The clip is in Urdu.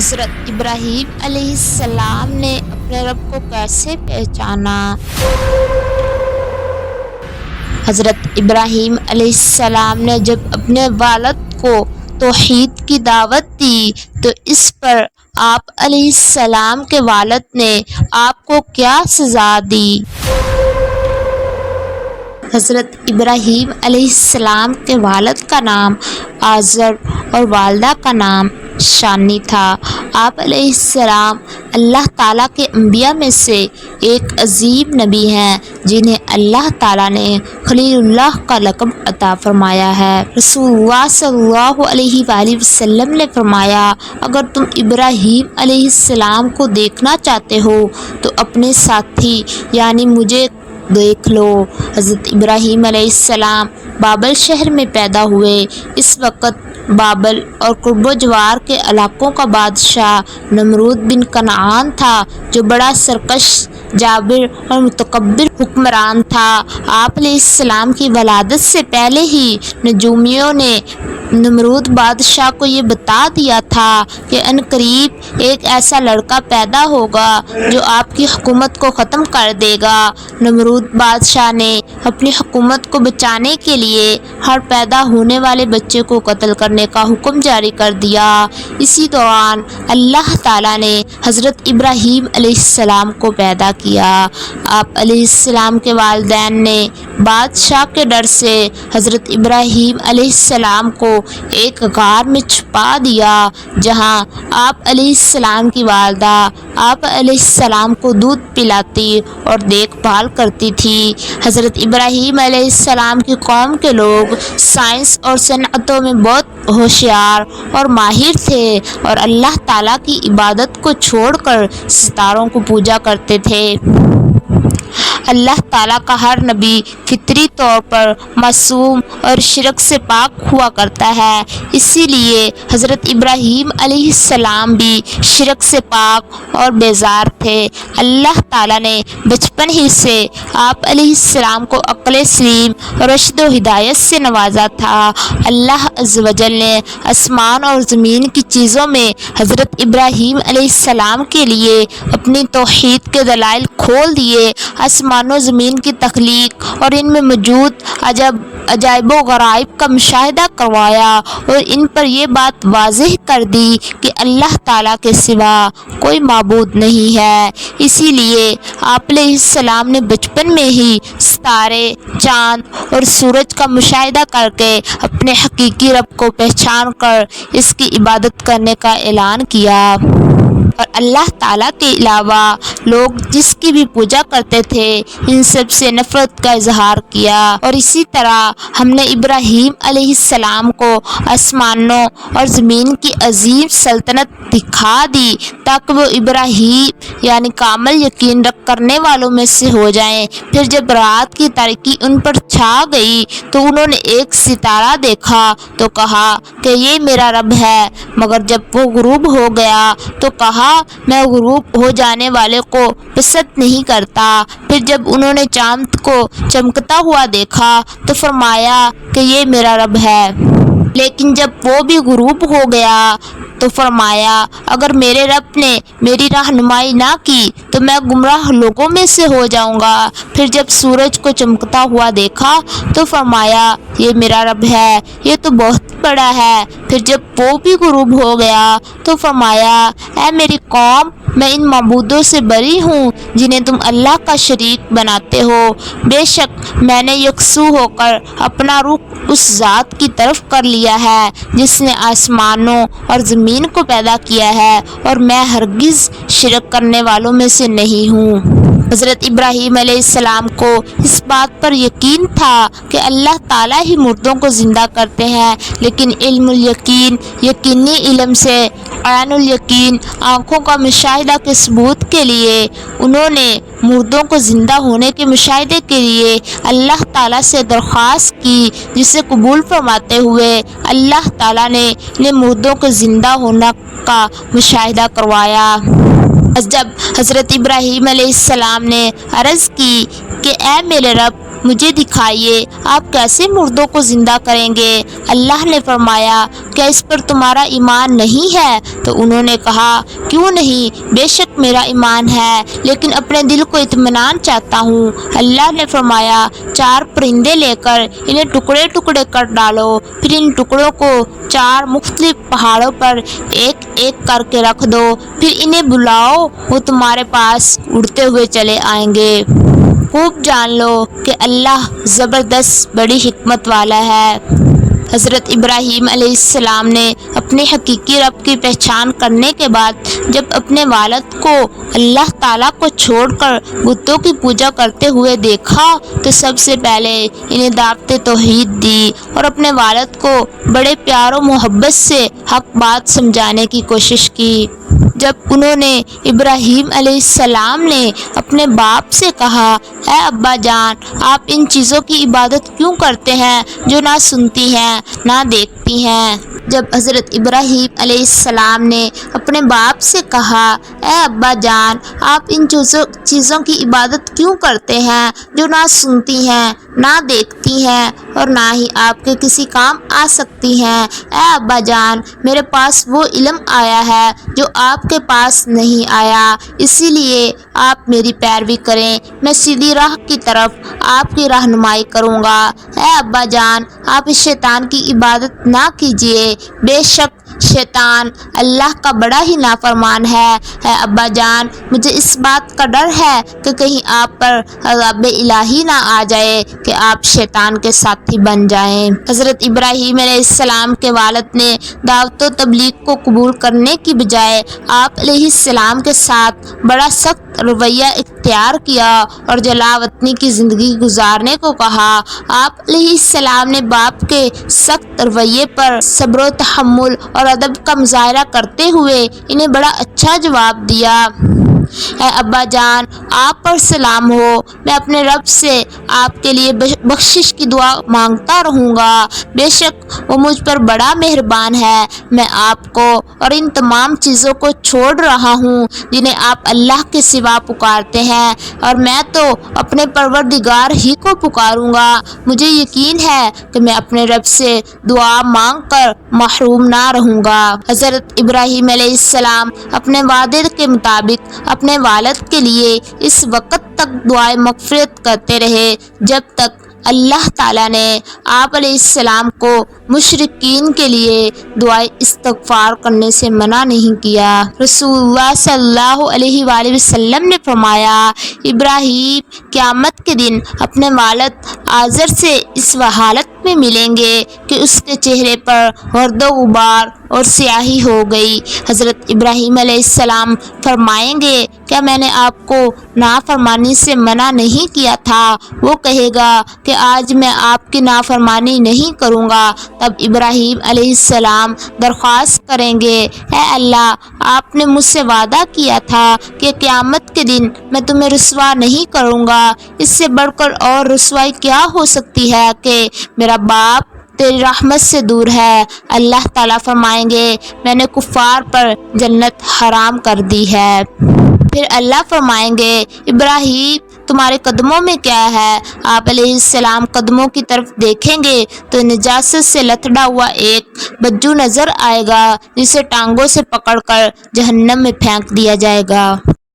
حضرت ابراہیم علیہ السلام نے اپنے رب کو کیسے پہچانا؟ حضرت ابراہیم علیہ السلام نے جب اپنے والد کو توحید کی دعوت دی تو اس پر آپ علیہ السلام کے والد نے آپ کو کیا سزا دی؟ حضرت ابراہیم علیہ السلام کے والد کا نام آزر اور والدہ کا نام شانی تھا۔ آپ علیہ السلام اللہ تعالیٰ کے انبیاء میں سے ایک عظیم نبی ہیں جنہیں اللہ تعالیٰ نے خلیل اللہ کا لقب عطا فرمایا ہے۔ رسول اللہ صلی اللہ علیہ وآلہ وسلم نے فرمایا، اگر تم ابراہیم علیہ السلام کو دیکھنا چاہتے ہو تو اپنے ساتھی یعنی مجھے دیکھ لو۔ حضرت ابراہیم علیہ السلام بابل شہر میں پیدا ہوئے۔ اس وقت بابل اور قرب و جوار کے علاقوں کا بادشاہ نمرود بن کنعان تھا جو بڑا سرکش، جابر اور متکبر حکمران تھا۔ آپ علیہ السلام کی ولادت سے پہلے ہی نجومیوں نے نمرود بادشاہ کو یہ بتا دیا تھا کہ عنقریب ایک ایسا لڑکا پیدا ہوگا جو آپ کی حکومت کو ختم کر دے گا۔ نمرود بادشاہ نے اپنی حکومت کو بچانے کے لیے ہر پیدا ہونے والے بچے کو قتل کرنے کا حکم جاری کر دیا۔ اسی دوران اللہ تعالیٰ نے حضرت ابراہیم علیہ السلام کو پیدا کیا۔ آپ علیہ السلام کے والدین نے بادشاہ کے ڈر سے حضرت ابراہیم علیہ السلام کو ایک غار میں چھپا دیا جہاں آپ علیہ السلام کی والدہ آپ علیہ السلام کو دودھ پلاتی اور دیکھ بھال کرتی تھی۔ حضرت ابراہیم علیہ السلام کی قوم کے لوگ سائنس اور صنعتوں میں بہت ہوشیار اور ماہر تھے اور اللہ تعالیٰ کی عبادت کو چھوڑ کر ستاروں کو پوجا کرتے تھے۔ اللہ تعالیٰ کا ہر نبی فطری طور پر معصوم اور شرک سے پاک ہوا کرتا ہے، اسی لیے حضرت ابراہیم علیہ السلام بھی شرک سے پاک اور بیزار تھے۔ اللہ تعالیٰ نے بچپن ہی سے آپ علیہ السلام کو عقل سلیم اور رشد و ہدایت سے نوازا تھا۔ اللہ عز و جل نے آسمان اور زمین کی چیزوں میں حضرت ابراہیم علیہ السلام کے لیے اپنی توحید کے دلائل کھول دیے۔ آسمان و زمین کی تخلیق اور ان میں موجود عجائب و غرائب کا مشاہدہ کروایا اور ان پر یہ بات واضح کر دی کہ اللہ تعالیٰ کے سوا کوئی معبود نہیں ہے۔ اسی لیے آپ علیہ السلام نے بچپن میں ہی ستارے، چاند اور سورج کا مشاہدہ کر کے اپنے حقیقی رب کو پہچان کر اس کی عبادت کرنے کا اعلان کیا اور اللہ تعالیٰ کے علاوہ لوگ جس کی بھی پوجا کرتے تھے ان سب سے نفرت کا اظہار کیا۔ اور اسی طرح ہم نے ابراہیم علیہ السلام کو آسمانوں اور زمین کی عظیم سلطنت دکھا دی تاکہ وہ ابراہیم یعنی کامل یقین کرنے والوں میں سے ہو جائیں۔ پھر جب رات کی تاریکی ان پر چھا گئی تو انہوں نے ایک ستارہ دیکھا تو کہا کہ یہ میرا رب ہے، مگر جب وہ غروب ہو گیا تو کہا میں غروب ہو جانے والے کو پسند نہیں کرتا۔ پھر جب انہوں نے چاند کو چمکتا ہوا دیکھا تو فرمایا کہ یہ میرا رب ہے، لیکن جب وہ بھی غروب ہو گیا تو فرمایا اگر میرے رب نے میری رہنمائی نہ کی تو میں گمراہ لوگوں میں سے ہو جاؤں گا۔ پھر جب سورج کو چمکتا ہوا دیکھا تو فرمایا یہ میرا رب ہے، یہ تو بہت بڑا ہے۔ پھر جب وہ بھی غروب ہو گیا تو فرمایا اے میری قوم، میں ان معبودوں سے بری ہوں جنہیں تم اللہ کا شریک بناتے ہو۔ بے شک میں نے یکسو ہو کر اپنا رخ اس ذات کی طرف کر لیا ہے جس نے آسمانوں اور زمین کو پیدا کیا ہے اور میں ہرگز شرک کرنے والوں میں سے نہیں ہوں۔ حضرت ابراہیم علیہ السلام کو اس بات پر یقین تھا کہ اللہ تعالیٰ ہی مردوں کو زندہ کرتے ہیں، لیکن علم الیقین، یقینی علم سے عین الیقین، آنکھوں کا مشاہدہ کے ثبوت کے لیے انہوں نے مردوں کو زندہ ہونے کے مشاہدے کے لیے اللہ تعالیٰ سے درخواست کی، جسے قبول فرماتے ہوئے اللہ تعالیٰ نے انہیں مردوں کو زندہ ہونے کا مشاہدہ کروایا۔ جب حضرت ابراہیم علیہ السلام نے عرض کی کہ اے میرے رب، مجھے دکھائیے آپ کیسے مردوں کو زندہ کریں گے۔ اللہ نے فرمایا کیا اس پر تمہارا ایمان نہیں ہے؟ تو انہوں نے کہا کیوں نہیں، بے شک میرا ایمان ہے، لیکن اپنے دل کو اطمینان چاہتا ہوں۔ اللہ نے فرمایا 4 پرندے لے کر انہیں ٹکڑے ٹکڑے کر ڈالو، پھر ان ٹکڑوں کو 4 مختلف پہاڑوں پر ایک ایک کر کے رکھ دو، پھر انہیں بلاؤ، وہ تمہارے پاس اڑتے ہوئے چلے آئیں گے۔ خوب جان لو کہ اللہ زبردست بڑی حکمت والا ہے۔ حضرت ابراہیم علیہ السلام نے اپنے حقیقی رب کی پہچان کرنے کے بعد جب اپنے والد کو اللہ تعالیٰ کو چھوڑ کر بتوں کی پوجا کرتے ہوئے دیکھا تو سب سے پہلے انہیں دعوت توحید دی اور اپنے والد کو بڑے پیار و محبت سے حق بات سمجھانے کی کوشش کی۔ جب انہوں نے ابراہیم علیہ السلام نے اپنے باپ سے کہا اے ابا جان، آپ ان چیزوں کی عبادت کیوں کرتے ہیں جو نہ سنتی ہیں نہ دیکھتی ہیں؟ جب حضرت ابراہیم علیہ السلام نے اپنے باپ سے کہا اے ابا جان، آپ ان چیزوں کی عبادت کیوں کرتے ہیں جو نہ سنتی ہیں نہ دیکھتی ہیں اور نہ ہی آپ کے کسی کام آ سکتی ہیں، اے ابا جان میرے پاس وہ علم آیا ہے جو آپ کے پاس نہیں آیا، اسی لیے آپ میری پیروی کریں، میں سیدھی راہ کی طرف آپ کی رہنمائی کروں گا۔ اے ابا جان، آپ اس شیطان کی عبادت نہ کیجیے، بے شک شیطان اللہ کا بڑا ہی نافرمان ہے۔ اے ابا جان، مجھے اس بات کا ڈر ہے کہ کہیں آپ پر عذاب الہی نہ آ جائے کہ آپ شیطان کے ساتھی بن جائیں۔ حضرت ابراہیم علیہ السلام کے والد نے دعوت و تبلیغ کو قبول کرنے کی بجائے آپ علیہ السلام کے ساتھ بڑا سخت رویہ اختیار کیا اور جلا وطنی کی زندگی گزارنے کو کہا۔ آپ علیہ السلام نے باپ کے سخت رویے پر صبر و تحمل اور ادب کا مظاہرہ کرتے ہوئے انہیں بڑا اچھا جواب دیا۔ اے ابا جان، آپ پر سلام ہو، میں اپنے رب سے آپ کے لیے بخشش کی دعا مانگتا رہوں گا، بے شک وہ مجھ پر بڑا مہربان ہے۔ میں آپ کو اور ان تمام چیزوں کو چھوڑ رہا ہوں جنہیں آپ اللہ کے سوا پکارتے ہیں، اور میں تو اپنے پروردگار ہی کو پکاروں گا۔ مجھے یقین ہے کہ میں اپنے رب سے دعا مانگ کر محروم نہ رہوں گا۔ حضرت ابراہیم علیہ السلام اپنے وعدے کے مطابق اپنے والد کے لیے اس وقت تک دعائے مغفرت کرتے رہے جب تک اللہ تعالیٰ نے آپ علیہ السلام کو مشرکین کے لیے دعائے استغفار کرنے سے منع نہیں کیا۔ رسول اللہ صلی اللہ علیہ وآلہ وسلم نے فرمایا ابراہیم قیامت کے دن اپنے والد آزر سے اس حالت میں ملیں گے کہ اس کے چہرے پر گرد و غبار اور سیاہی ہو گئی۔ حضرت ابراہیم علیہ السلام فرمائیں گے کیا میں نے آپ کو نافرمانی سے منع نہیں کیا تھا؟ وہ کہے گا کہ آج میں آپ کی نافرمانی نہیں کروں گا۔ تب ابراہیم علیہ السلام درخواست کریں گے اے اللہ، آپ نے مجھ سے وعدہ کیا تھا کہ قیامت کے دن میں تمہیں رسوا نہیں کروں گا، اس سے بڑھ کر اور رسوائی کیا ہو سکتی ہے کہ میرا باپ تیری رحمت سے دور ہے۔ اللہ تعالیٰ فرمائیں گے میں نے کفار پر جنت حرام کر دی ہے۔ پھر اللہ فرمائیں گے ابراہیم تمہارے قدموں میں کیا ہے؟ آپ علیہ السلام قدموں کی طرف دیکھیں گے تو نجاست سے لتھڑا ہوا ایک بجو نظر آئے گا جسے ٹانگوں سے پکڑ کر جہنم میں پھینک دیا جائے گا۔